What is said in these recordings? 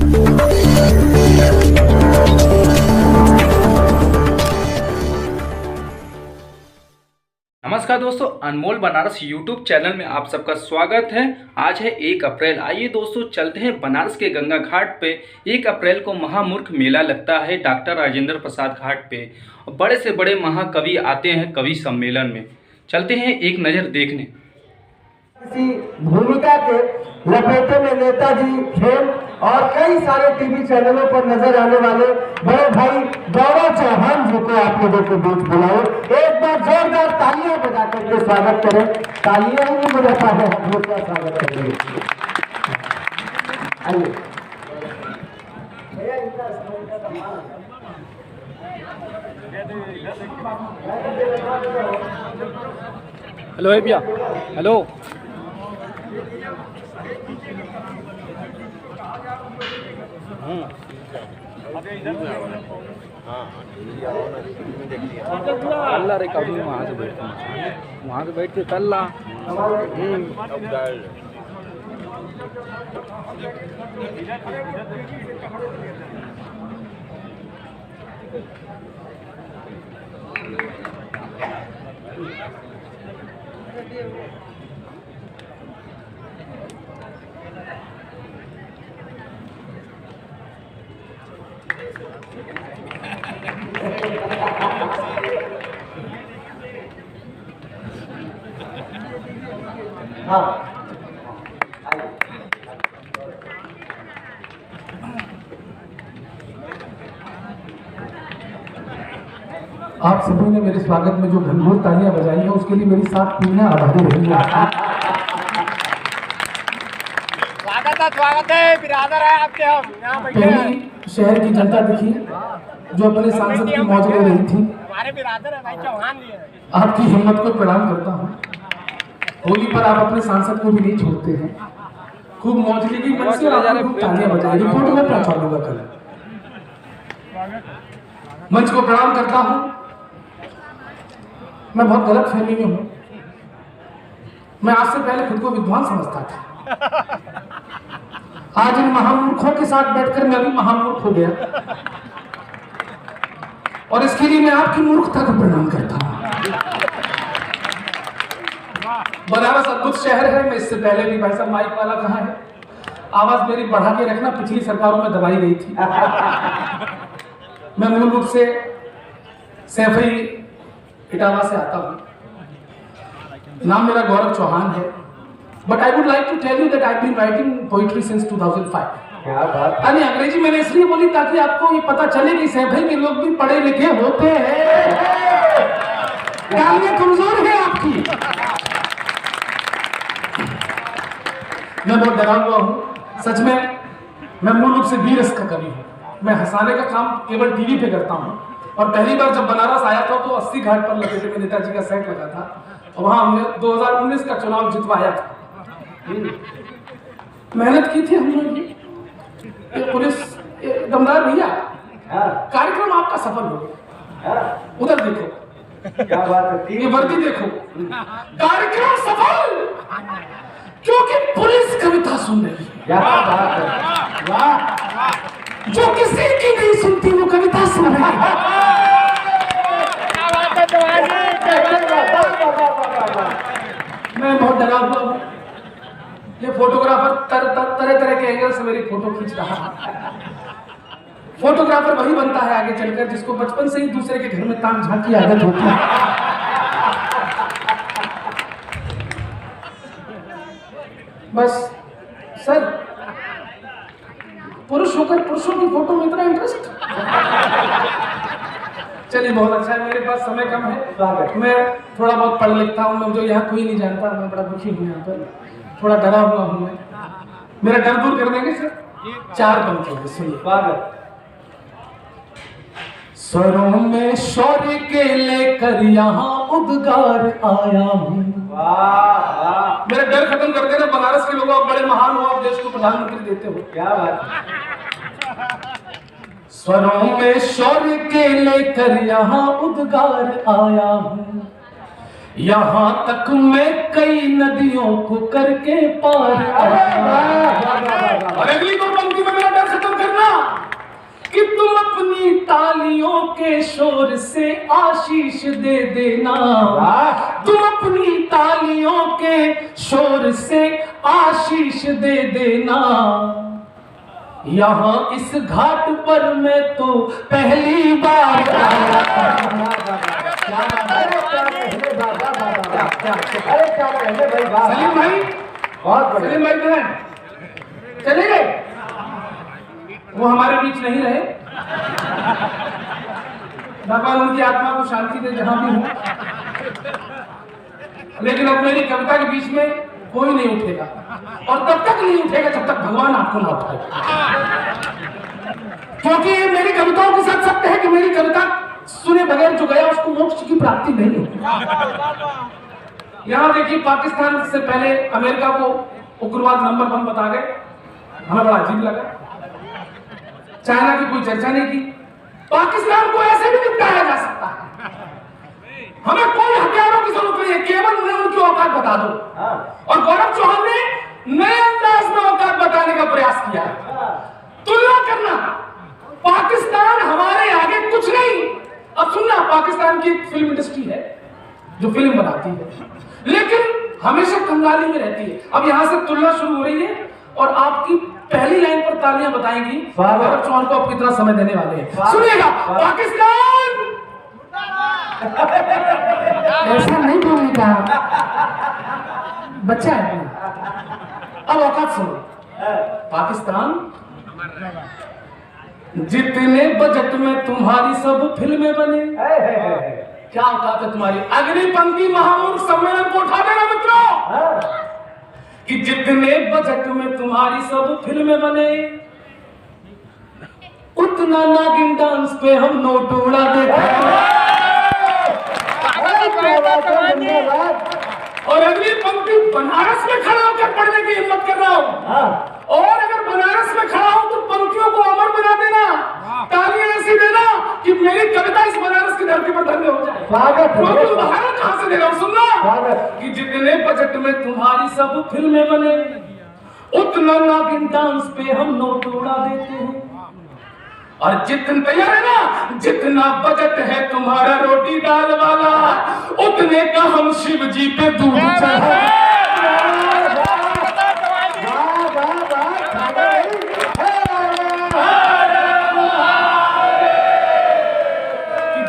नमस्कार दोस्तों, अनमोल Banaras YouTube channel में आप सबका स्वागत है। आज है 1 अप्रैल। आइए दोस्तों चलते हैं बनारस के गंगा घाट पे। 1 अप्रैल को महामूर्ख मेला लगता है डॉक्टर राजेंद्र प्रसाद घाट पे। बड़े से बड़े महाकवि आते हैं कवि सम्मेलन में। चलते हैं एक नज़र देखने। इसी भूमिका के लपेटे में नेताजी खेल और कई सारे टीवी चैनलों पर नजर आने वाले बड़े भाई गौरव चौहान जी को आप लोगों के बीच बुलाओ। एक बार जोरदार तालियां बजा करके स्वागत करें। तालियां ही नहीं बजा पाए, हम लोग का स्वागत करेंगे। आइए हेलो भैया, हेलो। कल्ला रिकॉर्डिंग वहाँ से बैठ के कल्ला। हाँ आप सभी ने मेरे स्वागत में जो घनघोर तालियां बजाई हैं उसके लिए मेरी साथ पीना आभारी रहेंगे। स्वागत है बिरादर है आपके। हम यहाँ पहली शहर की जनता दिखी जो अपने सांसद की मौज ले रही थी। हमारे बिरादर है भाई चौहान जी है। आपकी हिम्मत को प्रणाम करता हूँ। होली पर आप अपने सांसद को भी नहीं छोड़ते हैं। खूब मौज लेगी मन से और खूब तालियां बजाएगी। फोटो में पहुंचा दूंगा कल। मंच को प्रणाम करता हूँ। मैं बहुत गलत फहमी में हूँ। मैं आज से पहले खुद को विद्वान समझता था। आज इन महामूर्खों के साथ बैठकर मैं भी महामूर्ख हो गया और इसके लिए मैं आपकी मूर्खता को प्रणाम करता हूँ। बनारस अद्भुत शहर है। मैं इससे पहले भी, भाई साहब माइक वाला कहाँ है? आवाज मेरी बढ़ा के रखना, पिछली सरकारों में दबाई गई थी। मैं मूल रूप से सैफई इटावा से आता हूँ। नाम मेरा गौरव चौहान है। But I would like to tell you that I been writing poetry since 2005। क्या बात? अरे अंग्रेजी मैंने इसलिए बोली ताकि आपको ये पता चले कि सैफई के लोग भी पढ़े लिखे होते हैं। तालियां कमजोर है आपकी। मैं बहुत डरा हुआ हूँ सच में। मैं मूल रूप से वीरस का कवि हूँ। मैं हंसाने का काम केवल टीवी पे करता हूँ। और पहली बार जब बनारस आया था तो 80 घाट पर लपेटे में नेताजी का सेट लगा था और वहां हमने 2019 का चुनाव जितवाया था। मेहनत की थी हम लोगों की। पुलिस दमदार भैया, कार्यक्रम आपका सफल हो गया। उधर देखो, क्या बात है? ये वर्दी देखो, कार्यक्रम सफल क्योंकि पुलिस कविता सुन रही है। क्या बात है? वाह! जो किसी की नहीं सुनती वो कविता सुन रही है। मैं बहुत डरा हुआ हूँ। ये फोटोग्राफर तरह तरह के एंगल से मेरी फोटो खींच रहा है। फोटोग्राफर वही बनता है आगे चलकर जिसको बचपन से ही दूसरे के घर में ताक झांक की आदत होती है। बस सर, पुरुष होकर पुरुषों की फोटो में इतना इंटरेस्ट? चलिए बहुत अच्छा है। मेरे पास समय कम है। मैं थोड़ा बहुत पढ़ लिखता हूँ। मैं जो यहाँ कोई नहीं जानता। मैं बड़ा दुखी हूँ यहाँ पर। थोड़ा डरा हुआ हूँ मैं। मेरा डर दूर कर देंगे सर? 4 पंक्तियों सुनिए। स्वरों में शौर्य के लेकर यहाँ उद्गार आया हूँ। मेरा डर खत्म कर देना। बनारस के लोग आप बड़े महान हो। आप देश को प्रधानमंत्री देते हो। क्या बात? स्वरों में शौर्य के लेकर यहाँ उद्गार आया हूँ। यहाँ तक मैं कई नदियों को करके पार आया। और अगली 2 पंक्ति में मेरा डर खत्म शोर से आशीष दे देना, तुम अपनी तालियों के शोर से आशीष दे देना। यहाँ इस घाट पर मैं तो पहली बार आया। सलीम भाई, सलीम भाई कहाँ हैं? चले गए? वो हमारे बीच नहीं रहे। भगवान उनकी आत्मा को शांति दे जहां भी हो। लेकिन अब मेरी कविता के बीच में कोई नहीं उठेगा, और तब तक नहीं उठेगा जब तक भगवान आपको ना उठाए। क्योंकि मेरी कविताओं के साथ सत्य है कि मेरी कविता सुने बगैर जो गया उसको मोक्ष की प्राप्ति नहीं होती। यहाँ देखिए, पाकिस्तान से पहले अमेरिका को उग्रवाद नंबर 1 बता गए, हमें बड़ा अजीब लगा। चाइना की कोई चर्चा नहीं की। पाकिस्तान को ऐसे भी निपटाया जा सकता है, हमें कोई हथियारों की जरूरत नहीं है, केवल उन्हें उनकी औकात बता दो। और गौरव चौहान ने नए अंदाज में औकात बताने का प्रयास किया। तुलना करना, पाकिस्तान हमारे आगे कुछ नहीं। अब सुनना, पाकिस्तान की एक फिल्म इंडस्ट्री है जो फिल्म बनाती है, लेकिन हमेशा कंगाली में रहती है। अब यहां से तुलना शुरू हो रही है और आपकी पहली लाइन पर तालियां बताएंगी। गौरव चौहान को आप कितना समय देने वाले हैं, सुनिएगा। पाकिस्तान ऐसा नहीं बोलेगा, बच्चा है। अब औकात सुनो। पाकिस्तान, जितने बजट में तुम्हारी सब फिल्में बने, क्या औकात है तुम्हारी? अग्निपंक्ति महामूर्ख सम्मेलन को उठा देना मित्रों, कि जितने बजट में तुम्हारी सब फिल्में बने, उतना नागिन डांस पे हम नोट उड़ा देते हैं। और अगली पंक्ति बनारस में खड़ा होकर पढ़ने की हिम्मत कर रहा हूं, और अगर बनारस में खड़ा हूं तो पंक्तियों को अमर बना देना, तालियां ऐसी देना कि मेरी कविता इस बनारस की धरती पर धन्य हो जाए। उदाहरण कहां से दे रहा हूं, सुनना, कि जितने बजट में तुम्हारी सब फिल्में बने, उतना नागिन डांस पे हम नोट उड़ा देते हैं। और जितना तैयार है ना, जितना बजट है तुम्हारा रोटी दाल वाला, उतने का हम शिव जी पे दूध चढ़ा।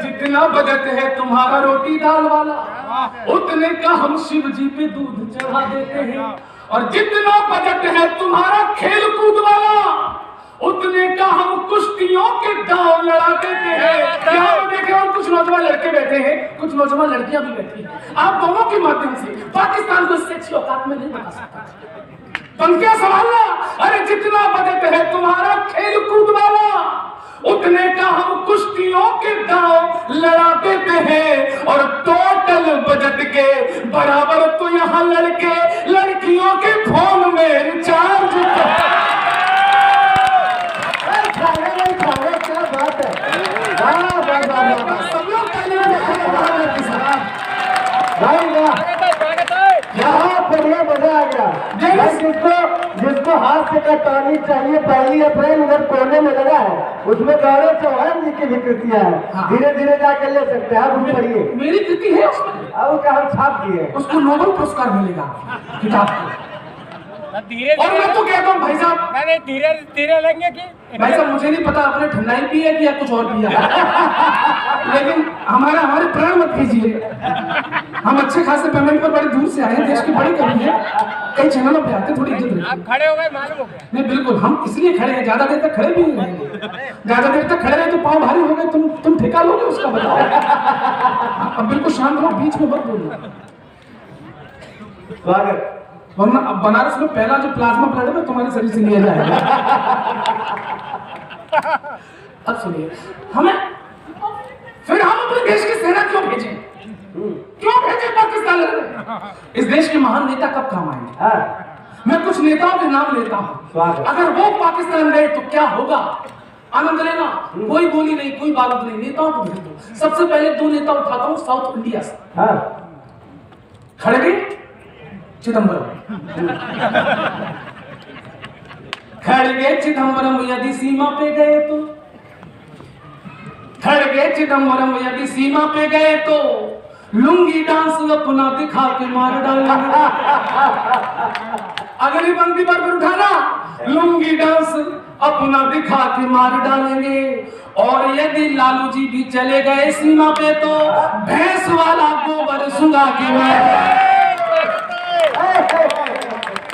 जितना बजट है तुम्हारा रोटी दाल वाला, उतने का हम शिव जी पे दूध चढ़ा देते हैं। और जितना बजट है तुम्हारा खेल कूद वाला, उतने का हम कुश्तियों के दांव लड़ा देते हैं। यहाँ पे देख रहे हो, कुछ नौजवान लड़के बैठे हैं, कुछ नौजवान लड़कियां भी बैठी हैं। आप दोनों के माध्यम से पाकिस्तान को इससे अच्छी औकात में नहीं बता सकता। पंक्तियां संभालना। अरे जितना बजट है तुम्हारा खेल कूद वाला, उतने का हम कुश्तियों के दांव लड़ा देते हैं। और टोटल बजट के बराबर तो यहाँ लड़के लड़कियों के फोन में रिचार्ज। क्या बात है, सब लोग यहाँ बढ़िया मजा आ गया। जिसको हाथ से कटौनी चाहिए 1 अप्रैल उधर कोने में लगा है, उसमें गौरव चौहान जी की भी कृतियां हैं। धीरे धीरे जाकर ले सकते हैं, आप पढ़िए। मेरी कृति है उसमें, और उसका हम छाप दिए, उसको नोबेल पुरस्कार मिलेगा किताब को। और मैं तो कहता हूँ भाई साहब, मैंने धीरे धीरे लेंगे कि भाई साहब मुझे नहीं पता आपने ठंडाई पी है कि या कुछ और पिया लेकिन हमारे प्राण मत कीजिए। हम अच्छे खासे पेमेंट पर बड़ी दूर से आए हैं, देश की बड़ी कमी है, कई चैनलों पे आते, थोड़ी इज्जत रखिए। आप खड़े हो गए, मालूम हो गया। नहीं बिल्कुल, हम इसलिए खड़े हैं, ज्यादा देर तक खड़े भी नहीं रहेंगे। ज्यादा देर तक खड़े रहे तो पाँव भारी हो गए, तुम ठेका लोगे उसका, बताओ। अब बिल्कुल शांत रहो, बीच में मत बोलो। वरना अब बनारस में पहला जो प्लाज्मा ब्लड है वो तुम्हारे शरीर से लिया जाएगा। अब सुनिए, फिर हम अपने देश की सेना क्यों भेजें? पाकिस्तान में? इस देश के महान नेता कब काम आएंगे? मैं कुछ नेताओं के नाम लेता हूं, अगर वो पाकिस्तान गए तो क्या होगा? आनंद लेना, कोई गोली नहीं, कोई बारूद नहीं, नेताओं को भेज दो। सबसे पहले 2 नेता उठाता हूं साउथ इंडिया से। खड़गे चिदंबरम। खड़गे चिदंबरम यदि सीमा पे गए तो, खड़गे चिदम्बरम यदि सीमा पे गए तो लुंगी डांस अपना दिखा के मार डालेंगे। अगली पंक्ति पर उठाना, लुंगी डांस अपना दिखा के मार डालेंगे। और यदि लालू जी भी चले गए सीमा पे तो भैंस वाला गोबर सुंगा के मार।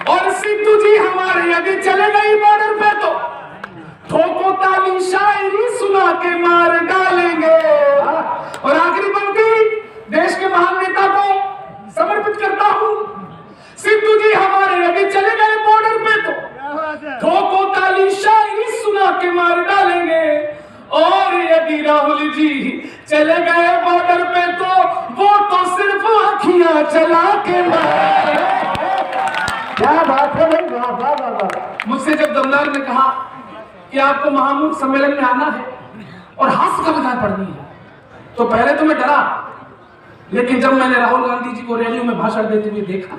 और सिद्धू जी हमारे यदि चले गए बॉर्डर पे तो ठोको ताली शायरी सुना के मार डालेंगे। और आखिरी पंक्ति देश के महान नेता को समर्पित करता हूं, सिद्धू जी हमारे यदि चले गए बॉर्डर पे तो ठोको ताली शायरी सुना के मार डालेंगे। और यदि राहुल जी चले गए बॉर्डर पे तो वो तो सिर्फ आँखियां चला के मार। क्या बात है भाई, वाह वाह वाह वाह। मुझसे जब दमदार ने कहा कि आपको महामूर्ख सम्मेलन में आना है और हास्य कविताएं पढ़नी है, तो पहले तो मैं डरा, लेकिन जब मैंने राहुल गांधी जी को रैलियों में भाषण देते हुए देखा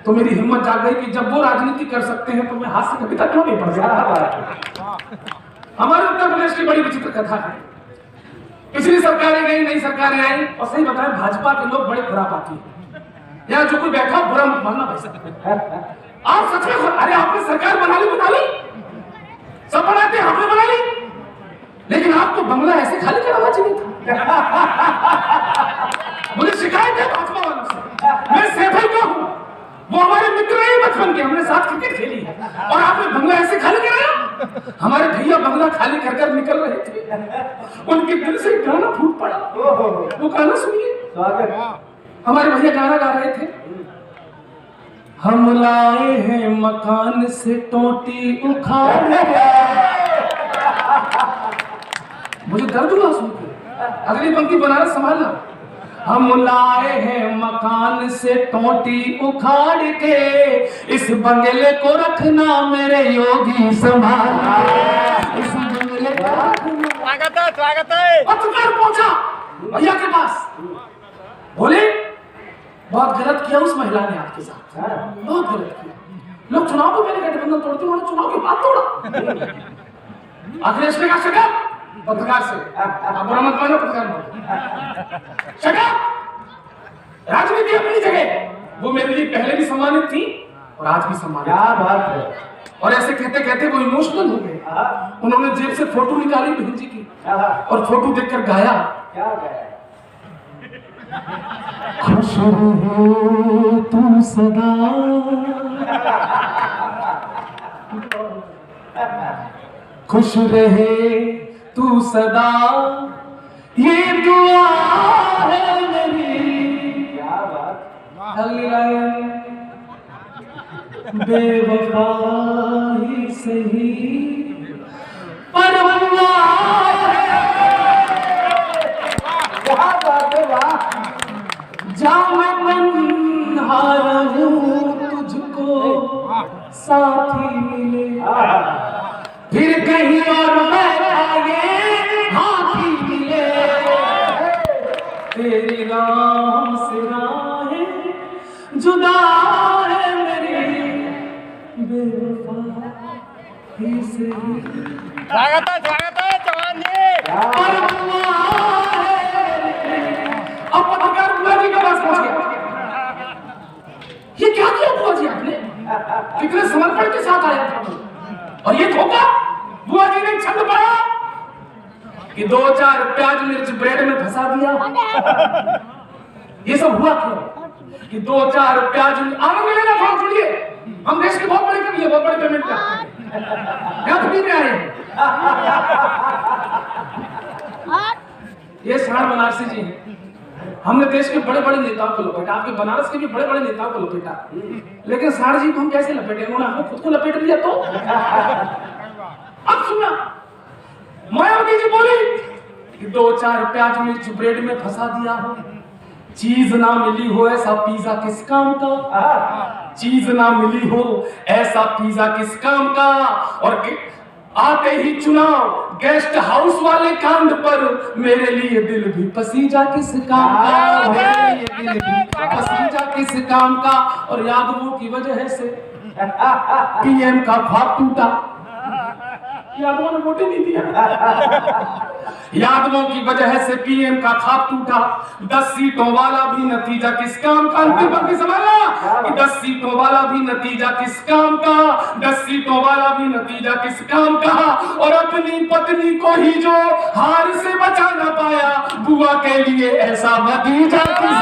तो मेरी हिम्मत जाग गई कि जब वो राजनीति कर सकते हैं तो मैं हास्य कविता क्यों नहीं पढ़ सकता। हमारे उत्तर प्रदेश की बड़ी विचित्र कथा है। पिछली सरकारें गई, नई सरकारें आई, और सही बताएं भाजपा के लोग बड़े खुरापाती हैं। यहाँ जो कोई बैठा बुरा मत मानना भाई साहब, आप सच में, अरे आपने सरकार बना ली, सब बनाते हमने बना ली, लेकिन आपको बंगला ऐसे खाली कराना चाहिए था। मुझे शिकायत है भाजपा वालों से, मैं सैफल का हूं, वो हमारे मित्र हैं बचपन के, हमने साथ क्रिकेट खेली है, और आपने बंगला ऐसे खाली कराया। हमारे भैया बंगला खाली कर कर निकल रहे थे, उनके दिल से गाना फूट पड़ा। वो गाना सुनिए, हमारे भैया गाना गा रहे थे, हम लाए हैं मकान से टोटी उखाड़ के। मुझे दर्द हुआ सुनकर। अगली पंक्ति बनारस संभालना, हम लाए हैं मकान से टोटी उखाड़ के, इस बंगले को रखना मेरे योगी संभाल। इस बंगले को रखना। स्वागत है। पत्रकार पहुंचा भैया के पास, बोले बहुत गलत किया उस महिला ने आपके साथ, बहुत गलत किया। लोग चुनाव को पहले गठबंधन तोड़ते, उन्होंने चुनाव के बाद तोड़ा। अखिलेश ने कहा शट पत्रकार से, आप बुरा मत मानो, पत्रकार बोलो शट अप। राजनीति अपनी जगह, वो मेरे लिए पहले भी सम्मानित थी और आज भी सम्मानित। क्या बात है। और ऐसे कहते कहते वो इमोशनल हो गए। उन्होंने जेब से फोटो निकाली बहन जी की, और फोटो देखकर गाया, क्या गाया? खुश रहो तू सदा, खुश रहे तू सदा, ये दुआ है मेरी। क्या बात। अगली लाइन, बेवफा ही सही पर वफा है। क्या बात है, वाह। जाम तन्हा रहूं तुझको साथी मिले, फिर कहीं और बैठा ये हाथी मिले, तेरी राह से राहें जुदा है मेरी, बेवफा ही से स्वागत है चौहान जी। पर वफा है। अब पत्रकार बुआ जी के पास पहुंच गया, ये क्या किया बुआ जी आपने, कितने समर्पण के साथ आया था, और ये धोखा। बुआ जी ने छंद पड़ा कि 2-4 प्याज मिर्च ब्रेड में फंसा दिया। ये सब हुआ क्यों कि 2-4 प्याज आनंद लेना थोड़ा छोड़िए, हम देश के बहुत बड़े कवि हैं, बहुत बड़े पेमेंट करते हैं, यहाँ फ्री में आए हैं। ये साढ़ बनारसी जी हैं, हमने देश के बड़े बड़े नेताओं को लपेटा, आपके बनारस के भी बड़े बड़े नेताओं को लपेटा, लेकिन साढ़ जी को हम कैसे लपेटे, उन्होंने हमें खुद को लपेट लिया। तो अब सुनना, मायावती जी बोली कि 2-4 प्याज मिर्च ब्रेड में फंसा दिया हो, चीज ना मिली हो ऐसा पिज्जा किस काम का, चीज ना मिली हो ऐसा पिज्जा किस काम का। और आते ही चुनाव गेस्ट हाउस वाले कांड पर, मेरे लिए दिल भी पसीजा किस काम का, मेरे लिए दिल भी पसीजा किस काम का। और यादवों की वजह से पीएम का ख्वाब टूटा, यादवों ने वोट ही नहीं दिया। यादवों की वजह से पीएम का खाप टूटा। 10 सीटों वाला भी नतीजा किस काम का? अंतिम पंक्ति समझना कि 10 सीटों वाला भी नतीजा किस काम का? 10 सीटों वाला भी नतीजा किस काम का? और अपनी पत्नी को ही जो हार से बचा न पाया, बुआ के लिए ऐसा नतीजा किस?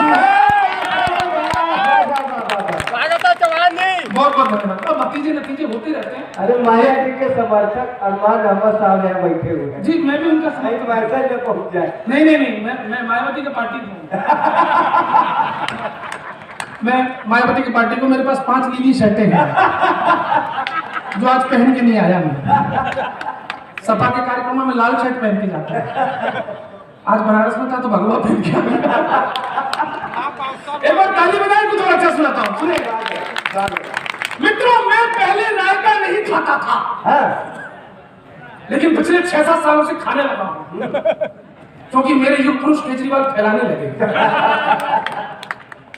स्वागत है चौहान जी। बहुत बहुत धन्यवाद। अब नतीजे होते रहते हैं। अरे माया जी के समर्थक अरमान अहमद साहब यहाँ बैठे हुए हैं। जी मैं भी उनका नहीं तो मैसेज में पहुंच जाए। नहीं मैं मायावती के पार्टी हूँ। मैं मायावती की पार्टी को, मेरे पास 5 नीली शर्टें हैं जो आज पहन के नहीं आया मैं। सपा के कार्यक्रमों में लाल शर्ट पहन के जाता है। आज बनारस में था तो भगवा पहन के आया। एक बार ताली बजाएं, कुछ और अच्छा सुनाता हूँ, सुनिए। मित्रों, मैं पहले रायता नहीं खाता था, लेकिन पिछले 6-7 सालों से खाने लगा हूं, क्योंकि मेरे युग पुरुष केजरीवाल फैलाने लगे।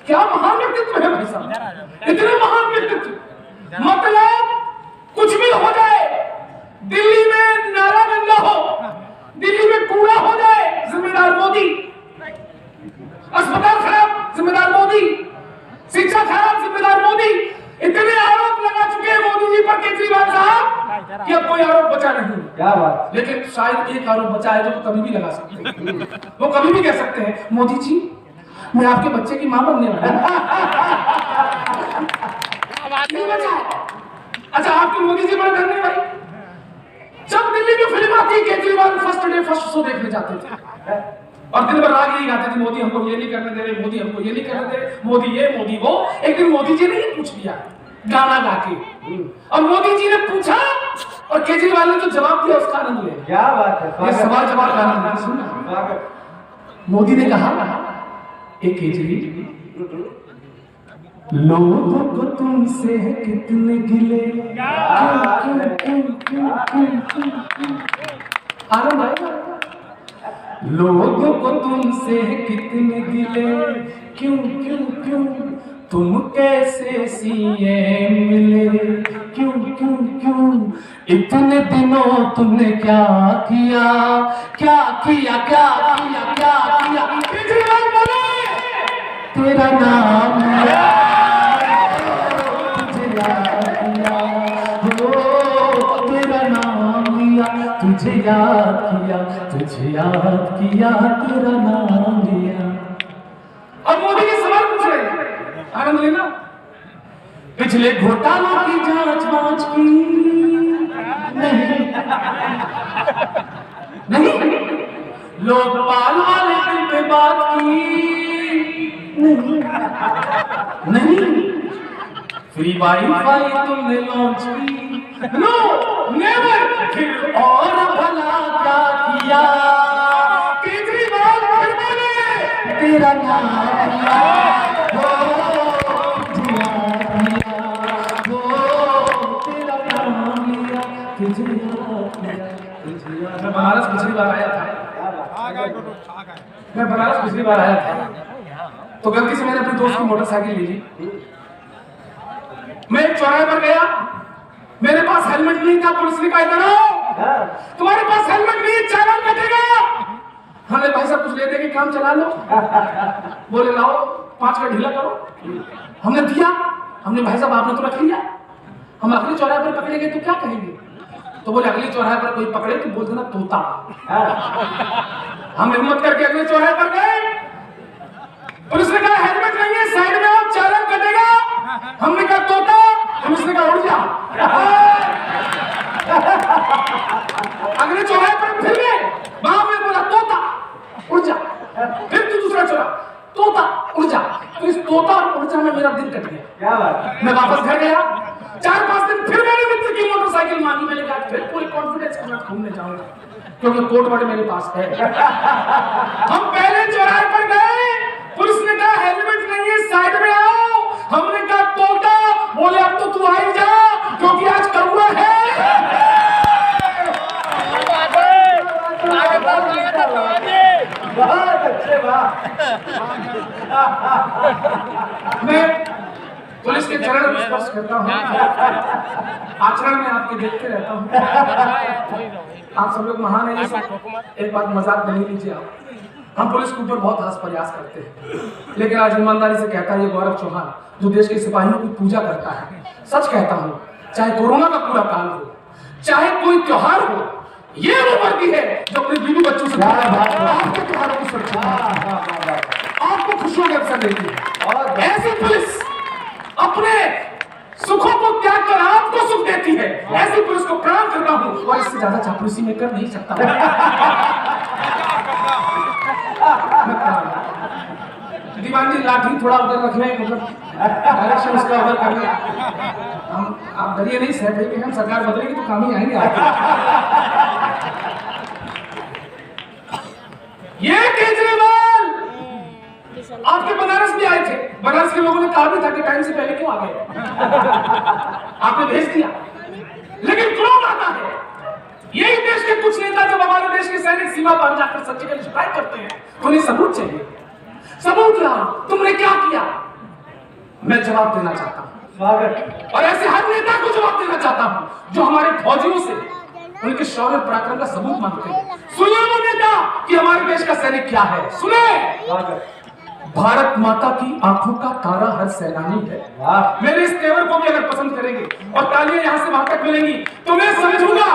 क्या महान व्यक्तित्व है भाई साहब, इतने महान व्यक्तित्व। मतलब कुछ भी हो जाए, दिल्ली में नाला गंदा हो, दिल्ली में कूड़ा हो जाए, जिम्मेदार मोदी। अस्पताल खराब, जिम्मेदार मोदी। शिक्षा खराब, जिम्मेदार मोदी। इतने आरोप लगा चुके हैं मोदी जी पर केजरीवाल साहब कि अब कोई आरोप बचा नहीं। क्या बात? लेकिन शायद एक आरोप बचा है जो कभी भी लगा सकते हैं। वो कभी भी कह सकते हैं, मोदी जी मैं आपके बच्चे की मां बनने वाला हूं। अच्छा, आपके मोदी जी बड़े धन्य भाई। जब दिल्ली में फिल्म आती, Kejriwal first day first show देखने जाते थे और दिन भर राग यही गाते थे, मोदी हमको ये नहीं करने दे रहे, मोदी हमको ये नहीं करने दे रहे, मोदी ये मोदी वो। एक दिन मोदी जी ने ही पूछ लिया गाना गा के, और मोदी जी ने पूछा और केजरीवाल ने जो जवाब दिया उसका आनंद लिया। क्या बात है? ये सवाल जवाब का आनंद सुनना। मोदी ने कहा, एक केजरी, लोगों को तुमसे कितने गिले, आनंद आएगा। लोगों को तुमसे कितने गिले, क्यों क्यों क्यों तुम कैसे सीएम मिले, क्यों क्यों क्यों इतने दिनों तुमने क्या किया, क्या किया क्या किया क्या किया? केजरीवाल बोले, तेरा नाम तुझे याद किया, तुझे याद किया, तेरा नाम लिया। अब मोदी के सवाल पूछ रहे हैं, आनंद लेना। पिछले घोटालों की जांच की नहीं, लोकपाल वाले बिल पे बात की नहीं, फ्री वाईफाई तुमने लॉन्च की, नो नेवर। फिर और भला क्या किया? केजरीवाल फिर बोले, तेरा नाम लिया, तेरा नाम लिया, तुझे याद किया, तुझे याद। मैं बनारस पिछली बार आया था, तो गलती से मैंने अपने दोस्त की मोटरसाइकिल ले ली। मैं एक चौराहे पर गया, मेरे पास हेलमेट नहीं था। पुलिस ने कहा, इधर आओ, तुम्हारे पास हेलमेट नहीं है, चालान कटेगा। हमने भाई साहब कुछ ले दे के काम चला लो। बोले लाओ 5 का ढीला करो। हमने दिया, हमने भाई साहब आपने तो रख लिया, हम अगले चौराहे पर पकड़ेंगे तो क्या कहेंगे? तो बोले अगले चौराहे पर कोई पकड़े तो बोल देना तोता। हम हिम्मत करके अगले चौराहे पर गए, पुलिस ने कहा हेलमेट नहीं है, साइड में आओ, चालान कटेगा। हमने कहा तोता, पुलिस ने कहा उड़ जा। अगले चौराहे पर फिर गए, वहां में बोला तोता उड़ जा। फिर तू दूसरा चौराहा, तोता उड़ जा। तो इस तोता और उड़ जा में मेरा दिन कट गया। क्या बात? मैं वापस घर गया, 4-5 दिन फिर मैंने मित्र की मोटरसाइकिल मांगी। मैंने कहा फिर पूरे कॉन्फिडेंस के साथ घूमने जाऊंगा, क्योंकि कोर्ट वर्ड मेरे पास है। हम पहले चौराहे पर गए, पुलिस ने कहा हेलमेट नहीं है, साइड में आओ। हमने कहा तोता, बोले अब तो तू आई जा, क्योंकि आज कौवा है। बहुत अच्छे, वाह। मैं पुलिस के चरण स्पर्श करता हूँ। आचरण में आपके देखते रहता हूँ। आप सब लोग महान हैं। एक बात मजाक बनी लीजिए आप। हम पुलिस के ऊपर बहुत हास प्रयास करते हैं, लेकिन आज ईमानदारी से कहता है ये गौरव चौहान जो देश के सिपाहियों की पूजा करता है, सच कहता हूँ, चाहे कोरोना का पूरा काल हो, चाहे कोई त्योहार हो, ये वो वर्दी है जो अपने बीवी बच्चों से आपके त्योहारों की सुरक्षा, आपको खुशियों के अवसर देती है। और ऐसी पुलिस अपने सुखों को त्याग कर आपको सुख देती है। ऐसी पुलिस को प्रणाम करता हूँ और इससे ज्यादा चापलूसी में कर नहीं सकता। दीवान जी लाठी थोड़ा उधर रख लें, मतलब डायरेक्शन उसका उधर कर लें। हम आप डरिए नहीं, सह भाई हम सरकार बदलेगी तो काम ही आएंगे आपके। ये केजरीवाल आपके बनारस भी आए थे, बनारस के लोगों ने कहा भी था कि टाइम से पहले क्यों आ गए। आपने भेज दिया, लेकिन क्रोध आता है। यही देश के कुछ नेता जब हमारे देश के सैनिक सीमा पर जाकर सर्जिकल स्ट्राइक करते हैं तो उन्हें सबूत चाहिए। सबूत लाओ, तुमने क्या किया। मैं जवाब देना चाहता हूं, और ऐसे हर नेता को जवाब देना चाहता हूं जो हमारे फौजियों से उनके शौर्य पराक्रम का सबूत मांगते हैं। सुनिए वो नेता कि हमारे देश का सैनिक क्या है, सुने। भारत माता की आंखों का तारा हर सैलानी है। मेरे इस तेवर को भी अगर पसंद करेंगे और तालियां यहां से वहां तक मिलेंगी तो मैं समझूंगा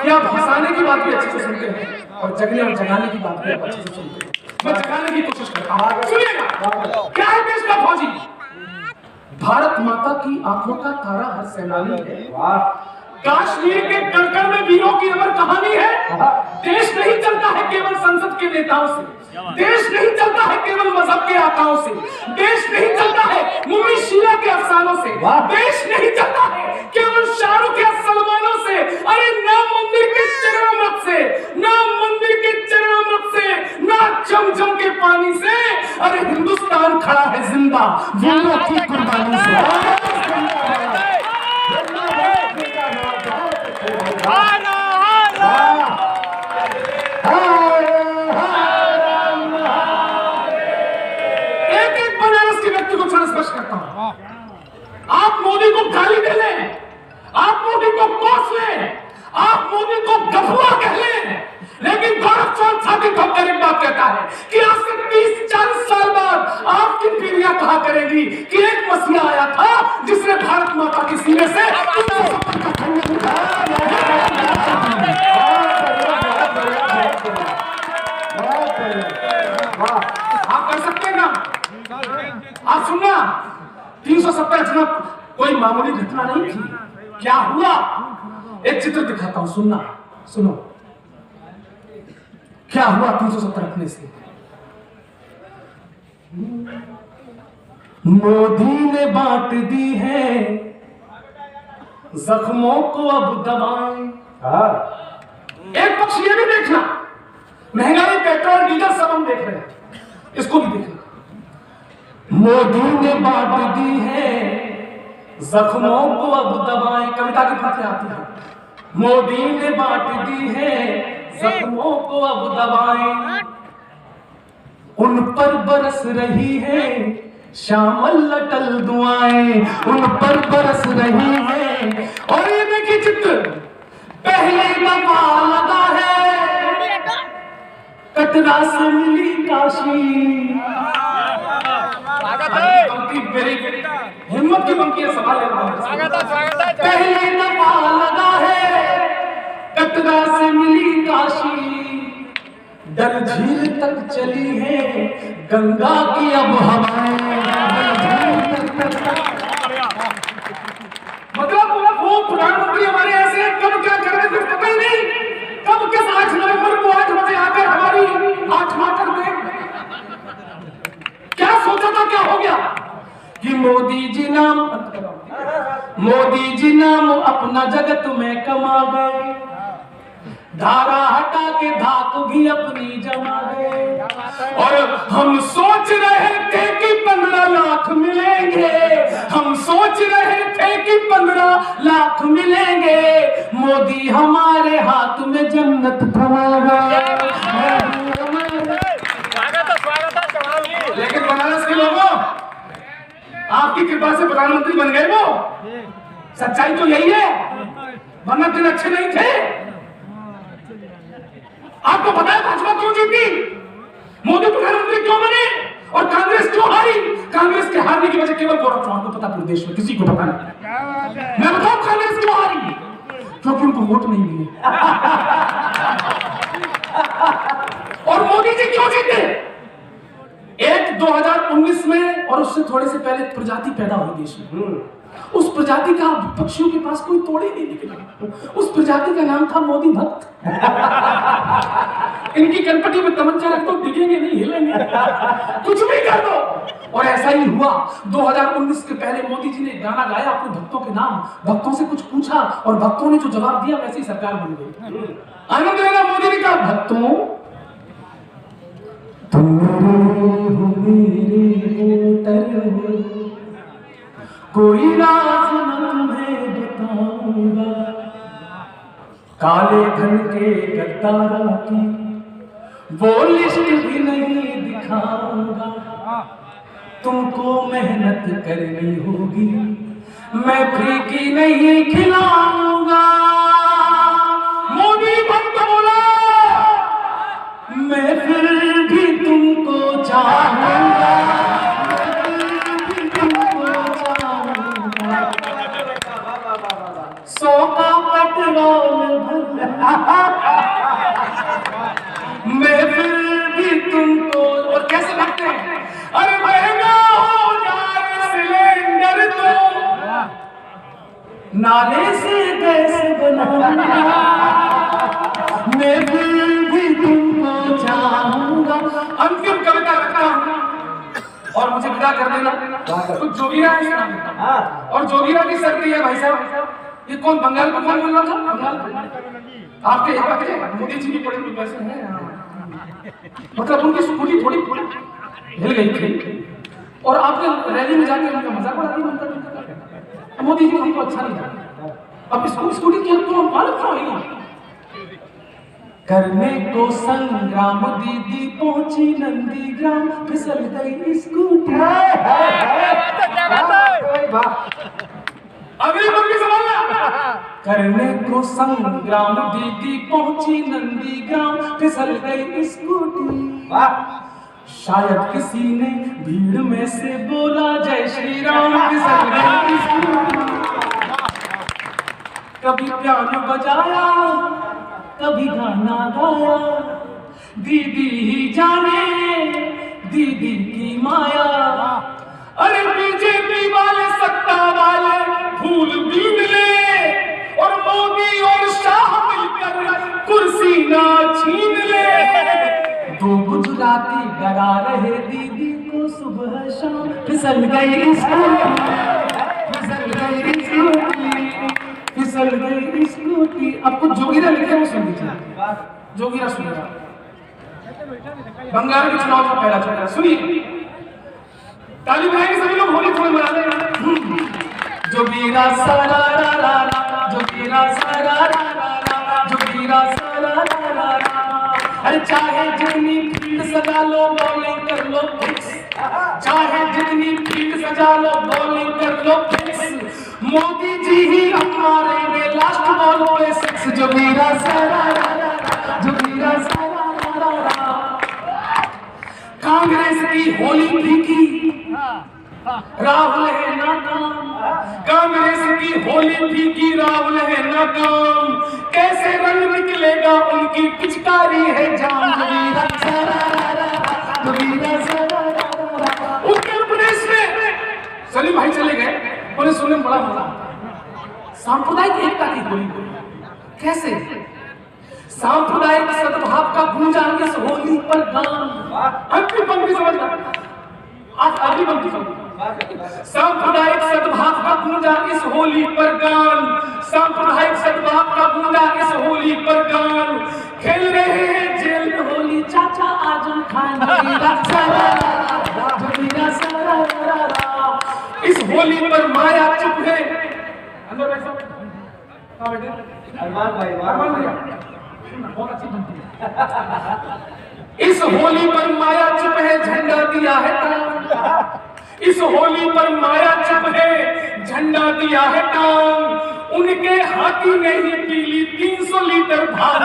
कि आप हंसाने की बात भी अच्छे से सुनते हैं और जगने और जगाने की बात भी आप अच्छे से सुनते हैं। मैं जगाने की कोशिश करता हूं, सुनिएगा। क्या है देश का फौजी? भारत माता की आंखों का तारा हर सैलानी है। कश्मीर के कड़कड़ में वीरों की अमर कहानी है। देश नहीं चलता है केवल संसद के नेताओं से, देश नहीं चलता है केवल मजहब के आकाओं से, देश नहीं चलता है मुम्मी शीला के अफसानों से, देश नहीं चलता है केवल शाहरुख या सलमानों से। अरे ना मंदिर के चरणामृत से, ना मंदिर के चरणामृत से, ना जमजम के पानी से। अरे हिंदुस्तान खड़ा है जिंदा वीरों की कुर्बानी से। एक बनारस के व्यक्ति को क्षण स्पर्श करता हूं। आप मोदी को गाली दे लें, आप मोदी को कोस लें, आप मोदी को गफुआ कह लें, लेकिन गौरव चौहान छाती ठोककर एक बात कहता है कि आज से 30-40 साल बाद आपकी पीढ़ियां कहा करेंगी कि एक मसीहा आया था जिसने भारत माता के सीने से आप कर सकते हैं ना। आप सुनना, 370 घटना कोई मामूली घटना नहीं थी। क्या हुआ, एक चित्र दिखाता हूं, सुनना, सुनो क्या हुआ 370 रखने से। मोदी ने बांट दी है जख्मों को अब दवाएं। एक पक्ष ये भी देखना, महंगाई पेट्रोल डीजल सब हम देख रहे हैं, इसको भी देखना। मोदी ने बांट दी है जख्मों को अब दवाएं। कविता की बातें आती है। मोदी ने बांट दी है जख्मों को अब दवाएं, उन पर बरस रही है श्यामल अटल दुआएं, उन पर बरस रही है। और ये देखिए चित्र, पहले दफा लगा है कटरा से मिली काशी। हिम्मत की बंकी सवाल है। पहले दफा लगा है कटरा से मिली काशी, डल झील तक चली है गंगा की अब हवाएं। मतलब वो प्रधानमंत्री हमारे ऐसे कब क्या कर रहे कुछ पता ही नहीं, कब किस 8 नवंबर को 8 बजे आकर हमारी 8 मार दे। क्या सोचा था, क्या हो गया कि मोदी जी नाम अपना जगत में कमा गए, धारा हटा के धाक भी अपनी जमा गए। और हम सोच रहे थे कि 15 लाख मिलेंगे, हम सोच रहे थे कि 15 लाख मिलेंगे, मोदी हमारे हाथ में जन्नत थमा गए। लेकिन बनारस के लोगों, आपकी कृपा से प्रधानमंत्री बन गए वो, सच्चाई तो यही है, वरना दिन अच्छे नहीं थे। आपको पता है भाजपा क्यों जीती, मोदी प्रधानमंत्री क्यों बने और कांग्रेस क्यों हारी? कांग्रेस के हारने की वजह केवल गौरव चौहान को पता, पूरे देश में किसी को पता नहीं। मैं बताऊं कांग्रेस क्यों हारी? क्योंकि उनको वोट नहीं मिले। और मोदी जी क्यों जीते? एक 2019 में और उससे थोड़े से पहले प्रजाति पैदा हुई देश में। उस प्रजाति का विपक्षियों के पास कोई तोड़ ही नहीं निकला। उस प्रजाति का नाम था मोदी भक्त। इनकी कनपटी में तमंचा रख दो, दिखेंगे नहीं, हिलेंगे, कुछ भी कर दो। और ऐसा ही हुआ। 2019 के पहले मोदी जी ने गाना गाया अपने भक्तों के नाम, भक्तों से कुछ पूछा और भक्तों ने जो जवाब दिया वैसे ही सरकार बन गई। आनंद लेना, मोदी ने कहा भक्तों तुम मेरे वोटर, कोई राज न तुम्हें बताऊंगा, काले धन के गद्दारों की वो लिस्ट भी नहीं दिखाऊंगा। तुमको मेहनत करनी होगी, मैं फ्री की नहीं खिलाऊंगा। मोदी भक्त बोला मैं फिर भी तुमको चाहूंगा, सौ का पेट्रोल मैं फिर भी तुमको। और कैसे लगते हैं? अरे महंगा हो जाए सिलेंडर तो नाले से गैस बनाऊंगा, मैं फिर भी तुमको चाहूंगा। अंतिम कविता रखता हूं और मुझे विदा कर देना। तो जोगिरा है और जोगिरा की शर्त है भाई साहब, ये कौन बंगाल बोल रहा था? बंगाल आपके यहाँ के मोदी जी की बड़ी पैसे हैं, मतलब उनकी स्कूटी थोड़ी हिल गई थी और आपने रैली में जाके उनका मजाक उड़ा दिया। मोदी जी हमको अच्छा नहीं लगा। अब स्कूटी की तो हम मालूम क्यों नहीं करने को संग्राम, दीदी पहुंची नंदीग्राम, फिसल गई स्कूटी। अगली बंदी सवाल करने को संग्राम, दीदी पहुंची नंदीग्राम, फिसल गई स्कूटी। शायद किसी ने भीड़ में से बोला जय श्री राम, फिसल गई स्कूटी। कभी पियानो बजाया, कभी गाना गाया, दीदी ही जाने दीदी की माया। अरे बीजेपी वाले सत्ता वाले फूल बीन ले और मोदी और शाह मिलकर कुर्सी ना छीन ले। दो गुजराती डरा रहे दीदी को सुबह शाम, फिसल गई स्कूटी, फिसल गई स्कूटी, फिसल गई स्कूटी। अब कुछ जोगिरा लिखे वो सुन लीजिए। जोगिरा सुनिएगा, बंगाल के चुनाव का पहला चुनाव सुनिए। ताली बजाएंगे सभी लोग, होली थोड़ी मना रहे। जोगिरा सारा रा रा रा, जोगिरा सारा रा रा रा, जोगिरा सारा रा रा रा। अरे चाहे जितनी फील्ड सजा लो, बॉलिंग कर लो फिक्स, चाहे जितनी फील्ड सजा लो, बॉलिंग कर लो फिक्स। मोदी जी ही हमारे में लास्ट बॉल पे सिक्स। जोगिरा सारा रा रा रा, जोगिरा सारा रा रा रा। कांग्रेस की होली फीकी, राहुल है नाकाम, कांग्रेस की होली फीकी, राहुल है नाकाम। कैसे रंग निकलेगा उनकी पिचकारी है जाम। जोगिरा सारा रा रा, जोगिरा सारा रा रा। उत्तर प्रदेश में सलीम भाई चले गए, उन्हें सुनने में बड़ा मजा आता। सांप्रदायिक एकता की होली कैसे? सांप्रदायिक सद्भाव का गूंजा इस होली पर गान। अंतिम पंक्ति समझना, आज अगली पंक्ति समझना। सांप्रदायिक सद्भाव का गूंजा इस होली पर गान, सांप्रदायिक सद्भाव का गूंजा इस होली पर गान। खेल रहे हैं जेल में होली चाचा आजम खान। जोगिरा सारा रा, जोगिरा सारा रा रा। इस होली पर माया चुप है। अंदर बैठो, कहाँ बैठे? अरमान भाई, अरमान भैया बहुत अच्छी बनती है। इस होली पर माया चुप है, झंडा दिया है तान। इस होली पर माया चुप है, झंडा दिया है टांग, उनके हाथी ने ही पी ली 300 लीटर भांग।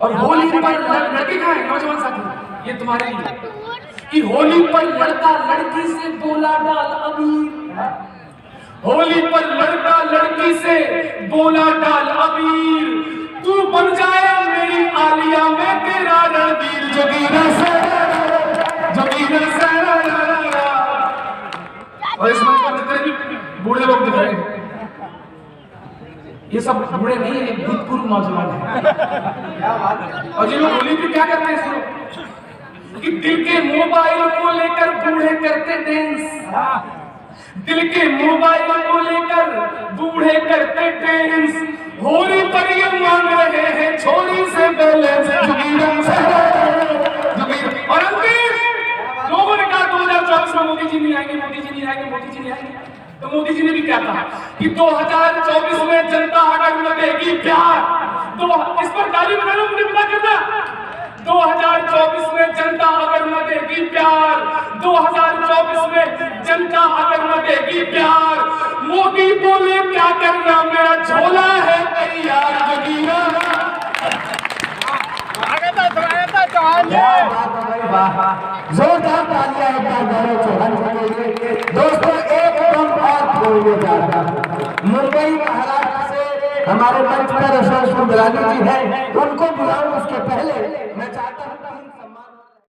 और होली पर लड़की कहाँ है नौजवान साथी, ये तुम्हारे लिए कि होली पर लड़का लड़की से बोला डाल अबीर, होली पर लड़का लड़की से बोला डाल अबीर, तू बन जाए मेरी आलिया में तेरा रणवीर। जोगीरा सारा और इस मंच पर जितने भी बूढ़े लोग दिख रहे हैं, ये सब बूढ़े नहीं है, ये भूतपूर्व नौजवान है। और ये लोग होली पे क्या करते हैं सुनो, कि दिल के मोबाइल को लेकर बूढ़े करते डांस, दिल के मोबाइल को लेकर बूढ़े करते डांस, होली पर ये मांग रहे हैं छोरी से बैलेंस। और अंतिम लोगों ने कहा 2024 में मोदी जी नहीं आएंगे, मोदी जी नहीं आएंगे, मोदी जी नहीं आएंगे, तो मोदी जी ने भी क्या कहा कि 2024 में जनता अगर न देगी प्यार, तो इस पर गाली बना लो, मुझे पता करना। 2024 में जनता अगर न देगी प्यार, 2024 में जनता अगर न देगी प्यार, मोदी बोले क्या करना, मेरा झोला है तैयार। जोगीरा चौहान जी। जोरदार तालियां एक बार गौरव चौहान के लिए। दोस्तों एक बम और फोड़ने जा रहा है। मुंबई महाराष्ट्र से हमारे मंच पर अशोक सुंदरानी जी हैं, उनको बुलाऊं उसके पहले